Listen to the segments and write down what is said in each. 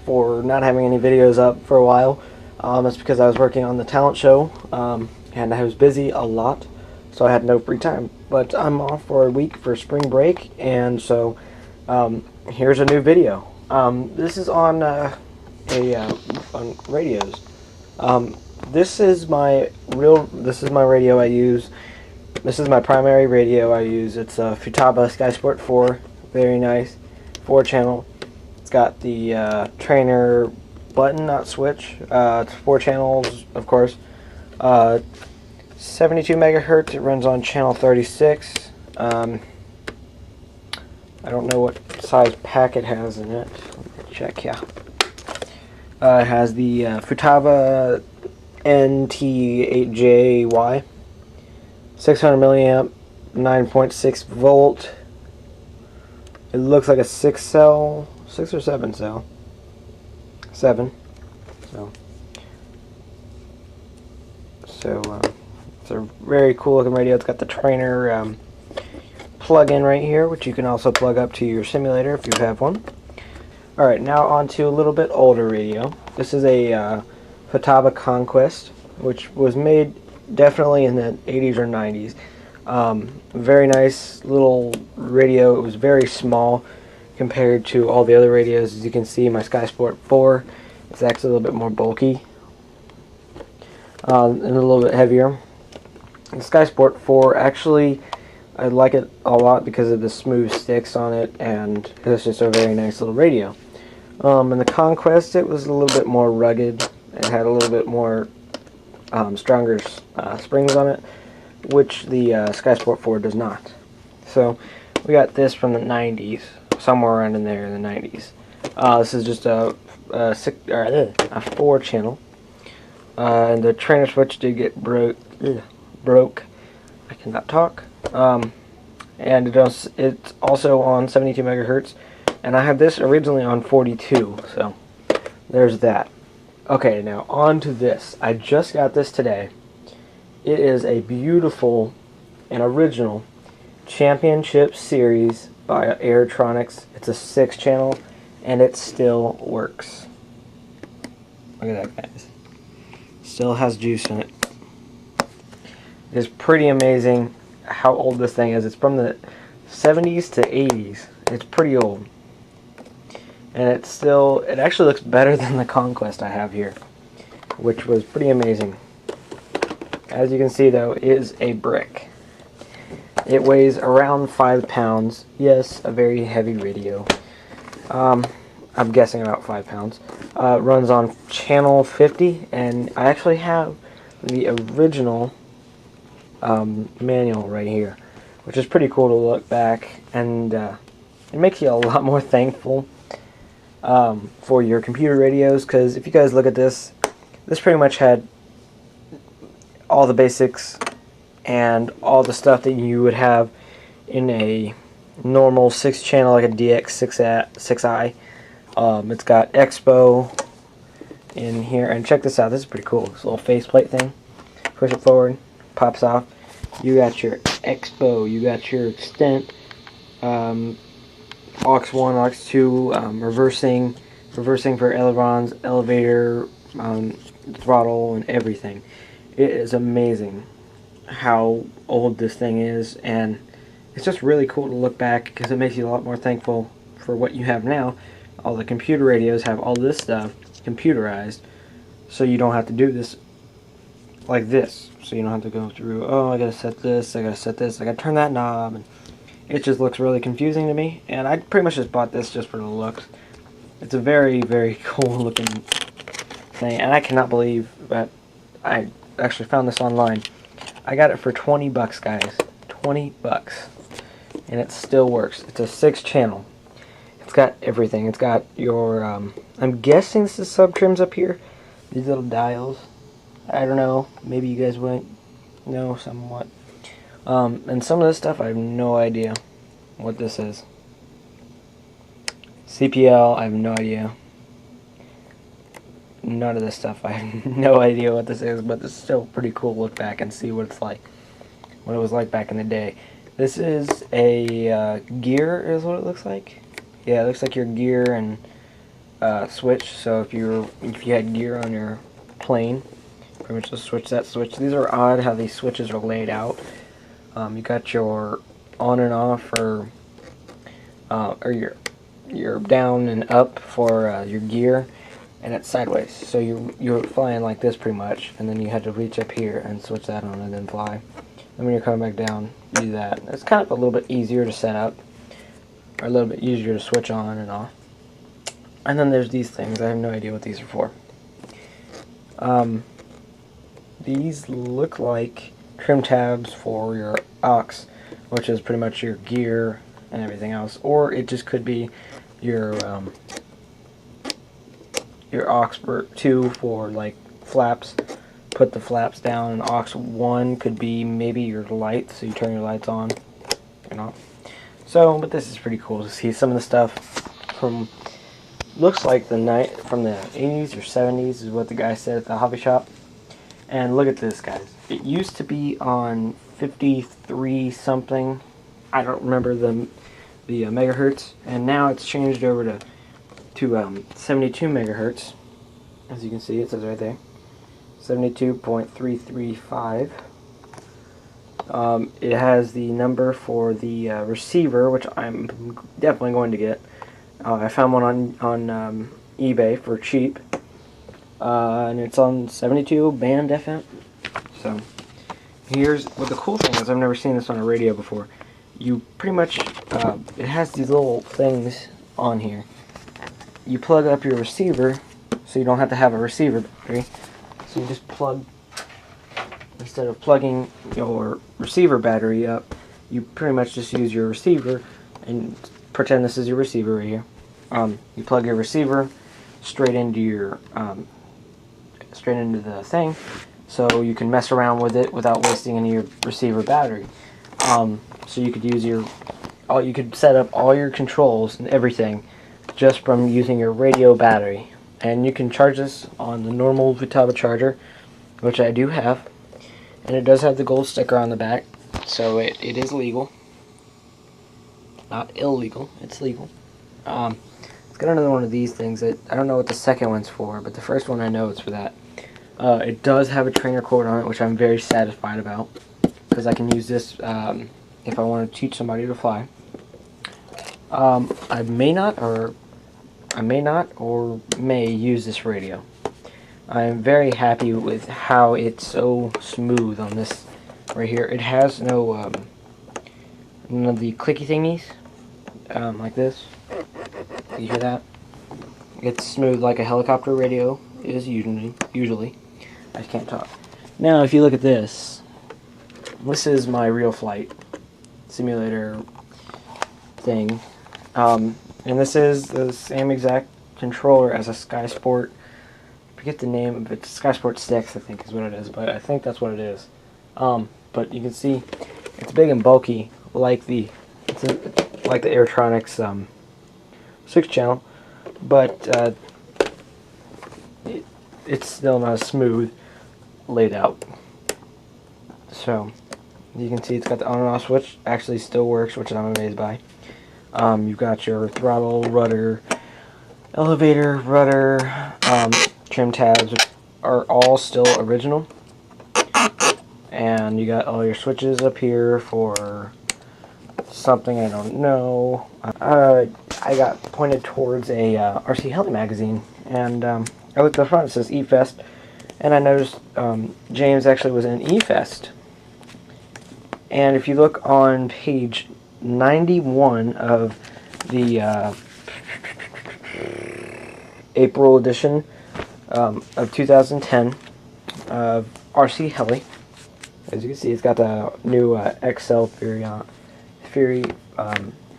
for not having any videos up for a while. That's because I was working on the talent show, and I was busy a lot, so I had no free time. But I'm off for a week for spring break, and so here's a new video. This is on on radios. This is my radio I use. This is my primary radio I use. It's a Futaba SkySport 4, very nice, 4-channel. It's got the trainer button, not switch. It's 4 channels, of course. 72 megahertz. It runs on channel 36. I don't know what size pack it has in it. Let me check. Yeah. It has the Futaba NT8JY, 600 milliamp, 9.6 volt. It looks like a 6 or 7 cell. 7. So it's a very cool looking radio. It's got the trainer plug-in right here, which you can also plug up to your simulator if you have one. Alright, now on to a little bit older radio. This is a Futaba Conquest, which was made definitely in the 80s or 90s. Very nice little radio. It was very small compared to all the other radios. As you can see, my SkySport 4 is actually a little bit more bulky and a little bit heavier. The SkySport 4, actually, I like it a lot because of the smooth sticks on it, and it's just a very nice little radio. In the Conquest, it was a little bit more rugged. It had a little bit more stronger springs on it, which the SkySport 4 does not. So we got this from the 90s, somewhere around in there in the 90s. This is just a 4-channel, and the trainer switch did get broke. I cannot talk. And it's also on 72 megahertz, and I had this originally on 42. So there's that. Okay, now on to this. I just got this today. It is a beautiful and original Championship Series by Airtronics. It's a 6-channel, and it still works. Look at that, guys. Still has juice in it. It's pretty amazing how old this thing is. It's from the 70s to 80s. It's pretty old. And it actually looks better than the Conquest I have here, which was pretty amazing. As you can see, though, it is a brick. It weighs around 5 pounds. Yes, a very heavy radio. I'm guessing about 5 pounds. Runs on channel 50, and I actually have the original manual right here, which is pretty cool to look back, and it makes you a lot more thankful for your computer radios, because if you guys look at this pretty much had all the basics and all the stuff that you would have in a normal 6-channel like a DX6i. It's got Expo in here, and check this out. This is pretty cool. This little faceplate thing. Push it forward, pops off. You got your Expo. You got your extent. aux 1, aux 2, reversing for ailerons, elevator, throttle, and everything. It is amazing how old this thing is, and it's just really cool to look back because it makes you a lot more thankful for what you have now. All the computer radios have all this stuff computerized, so you don't have to do this like this. So you don't have to go through, oh, I gotta set this, I gotta turn that knob, and it just looks really confusing to me, and I pretty much just bought this just for the looks. It's a very, very cool looking thing, and I cannot believe that I actually found this online. I got it for 20 bucks, guys. 20 bucks. And it still works. It's a 6-channel. It's got everything. It's got your, I'm guessing this is sub-trims up here. These little dials. I don't know. Maybe you guys wouldn't know somewhat. And some of this stuff, I have no idea what this is. CPL, I have no idea. None of this stuff, I have no idea what this is, but it's still pretty cool to look back and see what it's like, what it was like back in the day. This is a gear, is what it looks like. Yeah, it looks like your gear, and switch. So if you had gear on your plane, pretty much just switch that switch. These are odd how these switches are laid out. You got your on and off, or your down and up for your gear, and it's sideways. So you're flying like this pretty much, and then you had to reach up here and switch that on and then fly. And when you're coming back down, you do that. It's kind of a little bit easier to set up, or a little bit easier to switch on and off. And then there's these things. I have no idea what these are for. These look like trim tabs for your aux, which is pretty much your gear and everything else, or it just could be your aux 2 for like flaps. Put the flaps down, and aux 1 could be maybe your lights, so you turn your lights on and off. So, but this is pretty cool to see some of the stuff from, looks like from the 80s or 70s is what the guy said at the hobby shop. And look at this, guys. It used to be on 53 something. I don't remember the megahertz, and now it's changed over to 72 megahertz. As you can see, it says right there, 72.335. It has the number for the receiver, which I'm definitely going to get. I found one on eBay for cheap, and it's on 72 band FM. So here's what the cool thing is. I've never seen this on a radio before. You pretty much it has these little things on here. You plug up your receiver, so you don't have to have a receiver battery. So you just plug, instead of plugging your receiver battery up, you pretty much just use your receiver, and pretend this is your receiver right here. You plug your receiver straight into your the thing, so you can mess around with it without wasting any of your receiver battery. So you could use you could set up all your controls and everything just from using your radio battery. And you can charge this on the normal Futaba charger, which I do have, and it does have the gold sticker on the back, so it is legal. Not illegal, it's legal. It's got another one of these things that I don't know what the second one's for, but the first one I know it's for that. It does have a trainer cord on it, which I'm very satisfied about, because I can use this if I want to teach somebody to fly. I may not or may use this radio. I am very happy with how it's so smooth on this right here. It has none of the clicky thingies like this. You hear that? It's smooth like a helicopter radio is usually. I just can't talk. Now if you look at this, this is my real flight simulator thing. And this is the same exact controller as a Sky Sport. I forget the name of it. Sky Sport 6, I think, is what it is. But I think that's what it is. But you can see it's big and bulky, like the Airtronics 6-channel. But it's still not smooth laid out. So you can see it's got the on and off switch. Actually, still works, which I'm amazed by. You've got your throttle, rudder, elevator, rudder, trim tabs, which are all still original. And you got all your switches up here for something I don't know. I got pointed towards a RC Heli magazine, and I looked at the front, it says E-Fest, and I noticed James actually was in E-Fest. And if you look on page 91 of the April edition of 2010 of RC Heli, as you can see, it's got the new XL Fury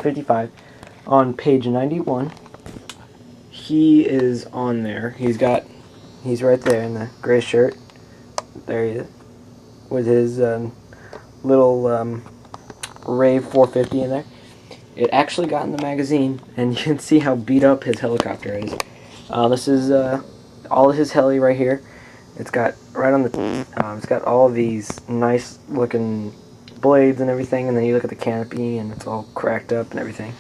55. On page 91, he is on there. He's right there in the gray shirt. There he is, with his little Rave 450 in there. It actually got in the magazine, and you can see how beat up his helicopter is. This is all of his heli right here. It's got right on the it's got all these nice looking blades and everything, and then you look at the canopy and it's all cracked up and everything.